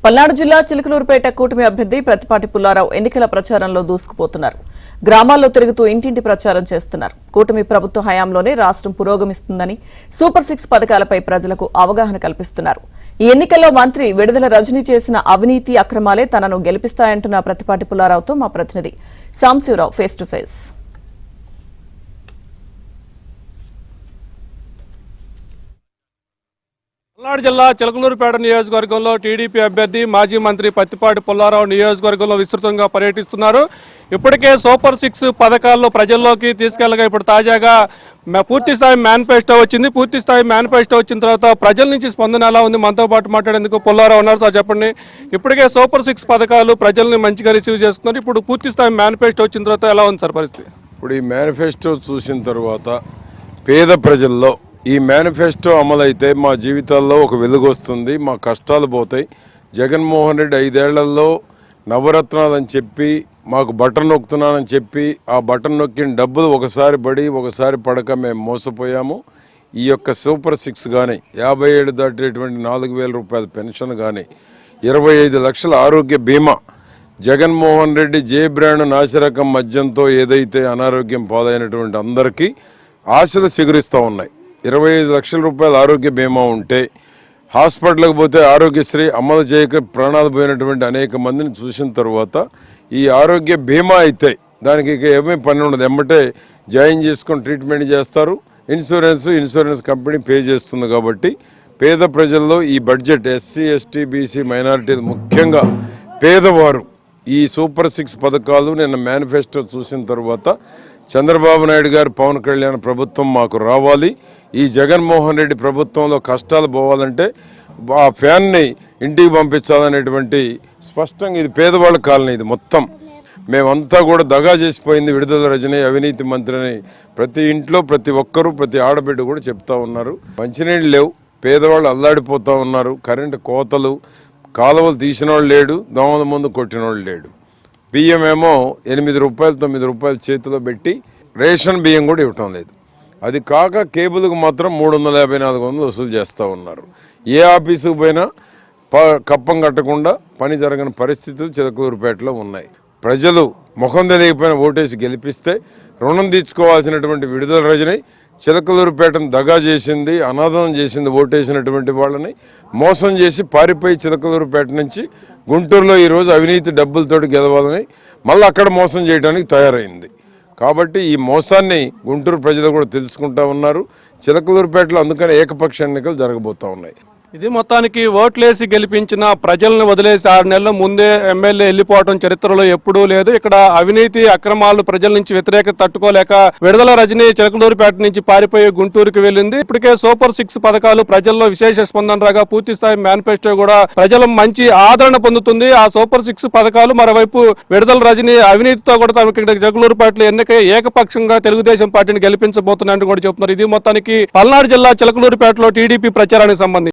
పల్నాడు జిల్లా చిలకలూరుపేట కూటమి అభ్యర్థి ప్రతిపాటి పుల్లారావు ఎన్నికల ప్రచారంలో దూసుకుపోతున్నారు. గ్రామాల్లో తిరుగుతూ ఇంటింటి ప్రచారం చేస్తున్నారు. కూటమి ప్రభుత్వ హయాంలోనే రాష్ట్రం పురోగమిస్తుందని, సూపర్ 6 పథకాలపై ప్రజలకు అవగాహన కల్పిస్తున్నారు. ఈ ఎన్నికల్లో మంత్రి విడుదల రజనీ చేసిన అవినీతి అక్రమాలే తనను గెలిపిస్తాయంటున్న ప్రతిపాటి పుల్లారావుతో మా ప్రతినిధి Samsivarao face to face. Palnadu జిల్లా చిలకలూరుపేట నియోజకవర్గంలో టీడీపీ అభ్యర్థి మాజీ మంత్రి ప్రతిపాటి పుల్లారావు నియోజకవర్గంలో విస్తృతంగా పర్యటిస్తున్నారు. ఇప్పటికే సూపర్ 6 పథకాల్లో ప్రజల్లోకి తీసుకెళ్లగా ఇప్పుడు తాజాగా పూర్తిస్థాయి మేనిఫెస్టో వచ్చింది. పూర్తిస్థాయి మేనిఫెస్టో వచ్చిన తర్వాత ప్రజల నుంచి స్పందన ఎలా ఉంది? మనతో పాటు మాట్లాడేందుకు పుల్లారావు ఉన్నారు. సార్ చెప్పండి, ఇప్పటికే సూపర్ 6 పథకాలు ప్రజల్ని మంచిగా రిసీవ్ చేసుకున్నారు. ఇప్పుడు పూర్తిస్థాయి మేనిఫెస్టో వచ్చిన తర్వాత ఎలా ఉంది సార్ పరిస్థితి? ఇప్పుడు ఈ మేనిఫెస్టో చూసిన తర్వాత పేద ప్రజల్లో ఈ మేనిఫెస్టో అమలైతే మా జీవితాల్లో ఒక వెలుగు వస్తుంది, మా కష్టాలు పోతాయి. జగన్మోహన్ రెడ్డి 5 ఏళ్లలో నవరత్నాలని చెప్పి మాకు బటన్ నొక్కుతున్నానని చెప్పి ఆ బటన్ నొక్కిన డబ్బులు ఒకసారి పడి ఒకసారి పడక మేము మోసపోయాము. ఈ యొక్క సూపర్ 6 కానీ 50 ఏళ్ళు దాటేటువంటి 4,000 రూపాయల పెన్షన్ కానీ 25 లక్షల ఆరోగ్య బీమా, జగన్మోహన్ రెడ్డి జే బ్రాండ్ నాసిరకం మద్యంతో ఏదైతే అనారోగ్యం పాలైనటువంటి అందరికీ ఆశలు చిగురిస్తూ ఉన్నాయి. 25 లక్షల రూపాయల ఆరోగ్య బీమా ఉంటే హాస్పిటల్కి పోతే ఆరోగ్యశ్రీ అమలు చేయక ప్రాణాలు పోయినటువంటి అనేక మందిని చూసిన తర్వాత ఈ ఆరోగ్య బీమా అయితే దానికి ఇక ఏమీ పని ఉండదు, ఎమ్మటే జాయిన్ చేసుకొని ట్రీట్మెంట్ చేస్తారు. ఇన్సూరెన్స్ కంపెనీ పే చేస్తుంది. కాబట్టి పేద ప్రజల్లో ఈ బడ్జెట్ ఎస్సీ, ఎస్టీ, బీసీ, మైనారిటీలు ముఖ్యంగా పేదవారు ఈ సూపర్ 6 పథకాలు నిన్న మేనిఫెస్టో చూసిన తర్వాత చంద్రబాబు నాయుడు గారు, పవన్ కళ్యాణ్ ప్రభుత్వం మాకు రావాలి, ఈ జగన్మోహన్ రెడ్డి ప్రభుత్వంలో కష్టాలు పోవాలంటే ఆ ఫ్యాన్ని ఇంటికి పంపించాలనేటువంటి స్పష్టంగా, ఇది పేదవాళ్ళ కాలనీ, ఇది మొత్తం మేమంతా కూడా దగా చేసిపోయింది విడుదల రజనీ అవినీతి మంత్రిని ప్రతి ఇంట్లో ప్రతి ఒక్కరూ ప్రతి ఆడబిడ్డ కూడా చెప్తా ఉన్నారు. మంచినీళ్ళు లేవు, పేదవాళ్ళు అల్లాడిపోతూ ఉన్నారు, కరెంటు కోతలు, కాలువలు తీసిన వాళ్ళు లేడు, దోమల ముందు కొట్టిన వాళ్ళు లేడు. బియ్యం ఏమో 8 రూపాయలు 9 రూపాయలు చేతిలో పెట్టి రేషన్ బియ్యం కూడా ఇవ్వటం లేదు. అది కాక కేబుల్కి మాత్రం 350-400 వసూలు చేస్తూ ఉన్నారు. ఏ ఆఫీసుకు పోయినా కప్పం కట్టకుండా పని జరగని పరిస్థితులు చిలకలూరుపేటలో ఉన్నాయి. ప్రజలు ముఖం తెలియకపోయినా ఓటేసి గెలిపిస్తే రుణం తీర్చుకోవాల్సినటువంటి విడుదల రజనీ చిలకలూరుపేటను దగా చేసింది, అనాథం చేసింది. ఓటేసినటువంటి వాళ్ళని మోసం చేసి పారిపోయి చిలకలూరుపేట నుంచి గుంటూరులో ఈరోజు అవినీతి డబ్బులతోటి గెలవాలని మళ్ళీ అక్కడ మోసం చేయడానికి తయారైంది. కాబట్టి ఈ మోసాన్ని గుంటూరు ప్రజలు కూడా తెలుసుకుంటా ఉన్నారు. చిలకలూరుపేటలో అందుకని ఏకపక్ష ఎన్నికలు జరగబోతూ ఉన్నాయి. ఇది మొత్తానికి ఓట్లేసి గెలిపించిన ప్రజలను వదిలేసి 6 నెలల ముందే ఎమ్మెల్యే వెళ్ళిపోవడం చరిత్రలో ఎప్పుడూ లేదు. ఇక్కడ అవినీతి అక్రమాలు ప్రజల నుంచి వ్యతిరేకత తట్టుకోలేక విడుదల రజనీ చిలకలూరుపేట నుంచి పారిపోయి గుంటూరుకు వెళ్ళింది. ఇప్పటికే సూపర్ 6 పథకాలు ప్రజల్లో విశేష స్పందన రాగా పూర్తిస్థాయి మేనిఫెస్టో కూడా ప్రజల మంచి ఆదరణ పొందుతుంది. ఆ సూపర్ 6 పథకాలు మరోవైపు విడుదల రజనీ అవినీతితో కూడా తమకి చిలకలూరుపేటలో ఎన్నికై ఏకపక్షంగా తెలుగుదేశం పార్టీని గెలిపించబోతున్నట్టు కూడా చెబుతున్నారు. ఇది మొత్తానికి పల్నాడు జిల్లా చిలకలూరుపేటలో టీడీపీ ప్రచారానికి సంబంధించి.